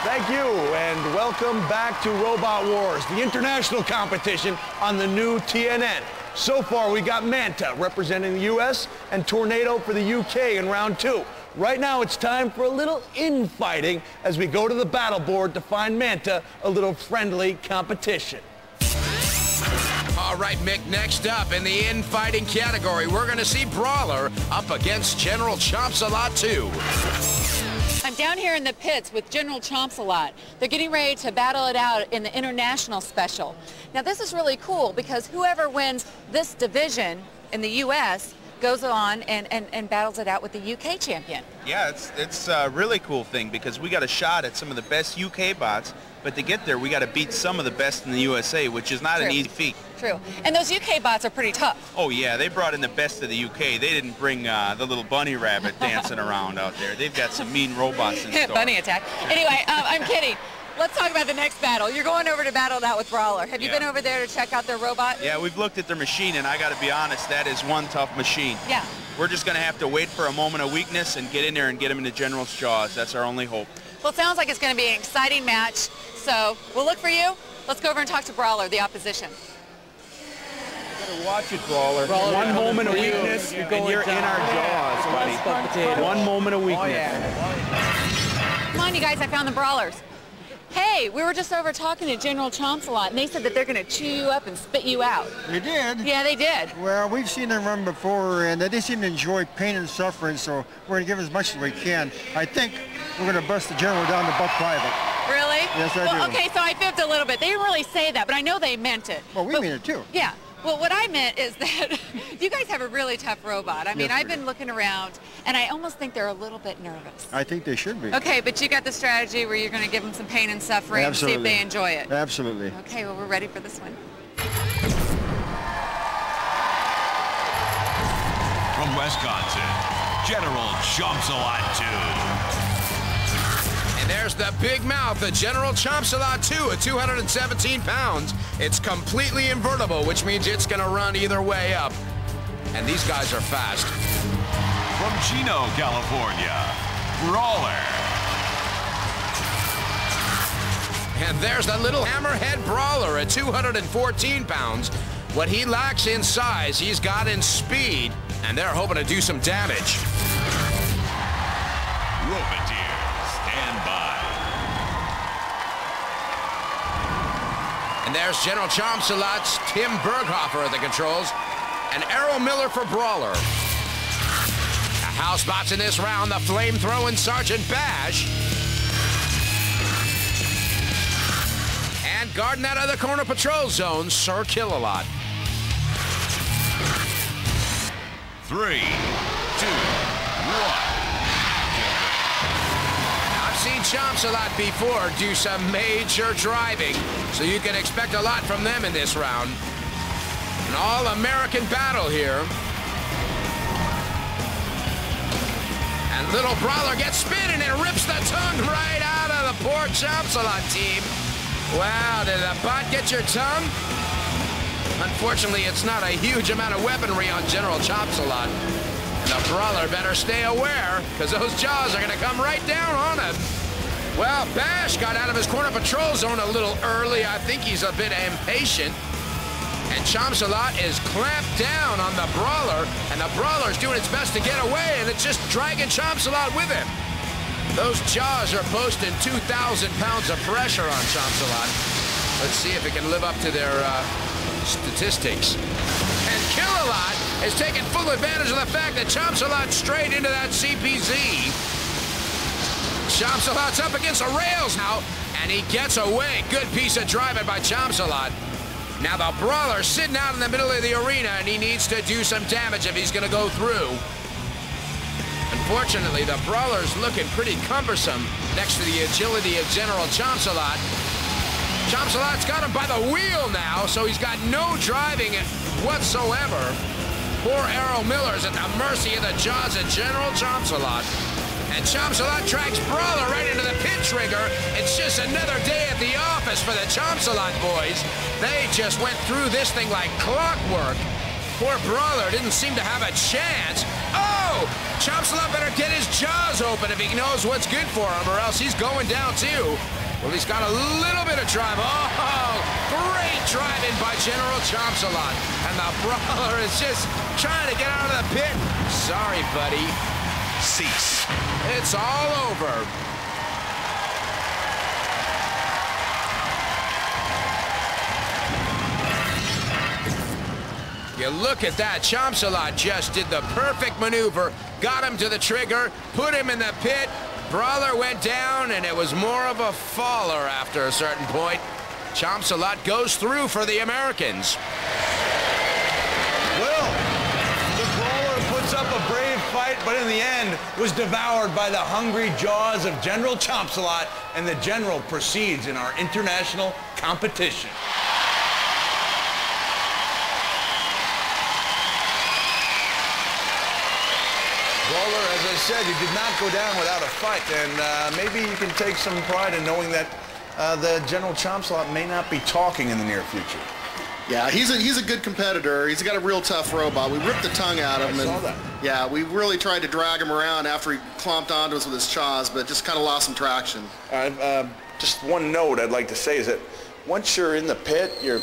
Thank you, and welcome back to Robot Wars, the international competition on the new TNN. So far, we got Manta representing the U.S. and Tornado for the U.K. in round 2. Right now, it's time for a little infighting as we go to the battle board to find Manta a little friendly competition. All right, Mick, next up in the infighting category, we're going to see Brawler up against General Chompsalot 2. I'm down here in the pits with General Chompsalot. They're getting ready to battle it out in the international special. Now, this is really cool because whoever wins this division in the U.S. goes on and battles it out with the UK champion. Yeah, it's a really cool thing because we got a shot at some of the best UK bots, but to get there, we got to beat some of the best in the USA, which is not an easy feat. True. And those UK bots are pretty tough. Oh, yeah. They brought in the best of the UK. They didn't bring the little bunny rabbit dancing around out there. They've got some mean robots in store. Bunny attack. Anyway, I'm kidding. Let's talk about the next battle. You're going over to battle it out with Brawler. Have you been over there to check out their robot? Yeah, we've looked at their machine, and I got to be honest, that is one tough machine. Yeah. We're just going to have to wait for a moment of weakness and get in there and get him into General's jaws. That's our only hope. Well, it sounds like it's going to be an exciting match, so we'll look for you. Let's go over and talk to Brawler, the opposition. Better watch it, Brawler. One moment of weakness, and you're in our jaws, buddy. One moment of weakness. Come on, you guys, I found the Brawlers. Hey, we were just over talking to General Chompsalot, and they said that they're going to chew you up and spit you out. They did? Yeah, they did. Well, we've seen them run before, and they seem to enjoy pain and suffering, so we're going to give as much as we can. I think we're going to bust the General down to buck private. Really? Yes, I do. Okay, so I fibbed a little bit. They didn't really say that, but I know they meant it. Well, we mean it, too. Yeah. Well, what I meant is that you guys have a really tough robot. I mean, Yes, I've been looking around, and I almost think they're a little bit nervous. I think they should be. Okay, but you got the strategy where you're going to give them some pain and suffering and see if they enjoy it. Absolutely. Okay, well, we're ready for this one. From Wisconsin, General Chompsalot 2. There's the big mouth, the General Chompsalot 2 at 217 pounds. It's completely invertible, which means it's going to run either way up. And these guys are fast. From Chino, California, Brawler. And there's the little hammerhead Brawler at 214 pounds. What he lacks in size, he's got in speed, and they're hoping to do some damage. Roboteer, stand by. And there's General Chompsalot's Tim Berghofer at the controls, and Errol Miller for Brawler. The house bots in this round, the flame-throwing Sergeant Bash. And guarding that other corner patrol zone, Sir Kill-A-Lot. 3, 2, 1. Seen Chompsalot before do some major driving, so you can expect a lot from them in this round. An all-American battle here. And little Brawler gets spinning and rips the tongue right out of the poor Chompsalot team. Wow, did the bot get your tongue? Unfortunately, it's not a huge amount of weaponry on General Chompsalot. The Brawler better stay aware, because those jaws are going to come right down on him. Well, Bash got out of his corner patrol zone a little early. I think he's a bit impatient. And Chompsalot is clamped down on the Brawler, and the Brawler's doing its best to get away, and it's just dragging Chompsalot with him. Those jaws are posting 2,000 pounds of pressure on Chompsalot. Let's see if it can live up to their statistics. And Kill-A-Lot is taking full advantage of the fact that Chompsalot strayed into that CPZ. Chompsalot's up against the rails now, and he gets away. Good piece of driving by Chompsalot. Now the Brawler's sitting out in the middle of the arena, and he needs to do some damage if he's going to go through. Unfortunately, the Brawler's looking pretty cumbersome next to the agility of General Chompsalot. Chompsalot's got him by the wheel now, so he's got no driving whatsoever. Poor Errol Miller's at the mercy of the jaws of General Chompsalot. And Chompsalot drags Brawler right into the pit trigger. It's just another day at the office for the Chompsalot boys. They just went through this thing like clockwork. Poor Brawler didn't seem to have a chance. Oh! Chompsalot better get his jaws open if he knows what's good for him, or else he's going down too. Well, he's got a little bit of drive. Oh, great driving by General Chompsalot. And the Brawler is just trying to get out of the pit. Sorry, buddy. Cease. It's all over. You look at that. Chompsalot just did the perfect maneuver, got him to the trigger, put him in the pit. Brawler went down, and it was more of a faller after a certain point. Chompsalot goes through for the Americans. Well, the Brawler puts up a brave fight, but in the end was devoured by the hungry jaws of General Chompsalot, and the General proceeds in our international competition. Brawler, as I said, you did not go down without a fight, and maybe you can take some pride in knowing that the General Chompsalot may not be talking in the near future. Yeah, he's a good competitor. He's got a real tough robot. We ripped the tongue out of him. I saw that. Yeah, we really tried to drag him around after he clomped onto us with his jaws, but just kind of lost some traction. Just one note I'd like to say is that once you're in the pit, your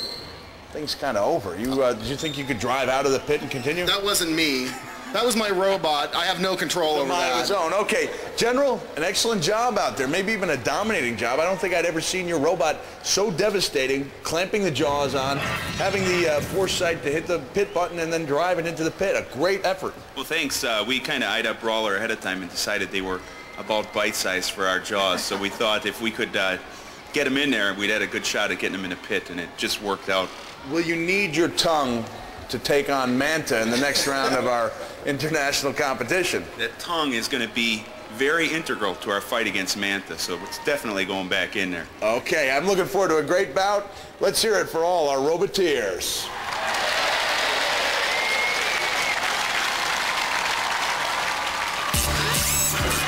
thing's kind of over. Did you think you could drive out of the pit and continue? That wasn't me. That was my robot. I have no control over that. Of his own. Okay, General, an excellent job out there. Maybe even a dominating job. I don't think I'd ever seen your robot so devastating, clamping the jaws on, having the foresight to hit the pit button and then driving into the pit. A great effort. Well, thanks. We kind of eyed up Brawler ahead of time and decided they were about bite-sized for our jaws. So we thought if we could get him in there, we'd had a good shot at getting him in a pit, and it just worked out. Will you need your tongue to take on Manta in the next round of our international competition? That tongue is going to be very integral to our fight against Manta, so it's definitely going back in there. Okay, I'm looking forward to a great bout. Let's hear it for all our Roboteers.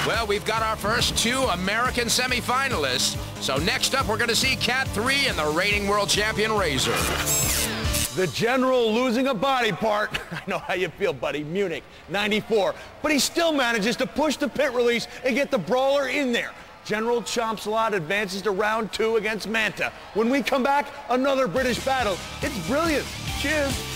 Well, we've got our first two American semifinalists. So next up, we're going to see Cat 3 and the reigning world champion Razor. The General losing a body part. I know how you feel, buddy. Munich, 94. But he still manages to push the pit release and get the Brawler in there. General Chompsalot advances to round 2 against Manta. When we come back, another British battle. It's brilliant. Cheers.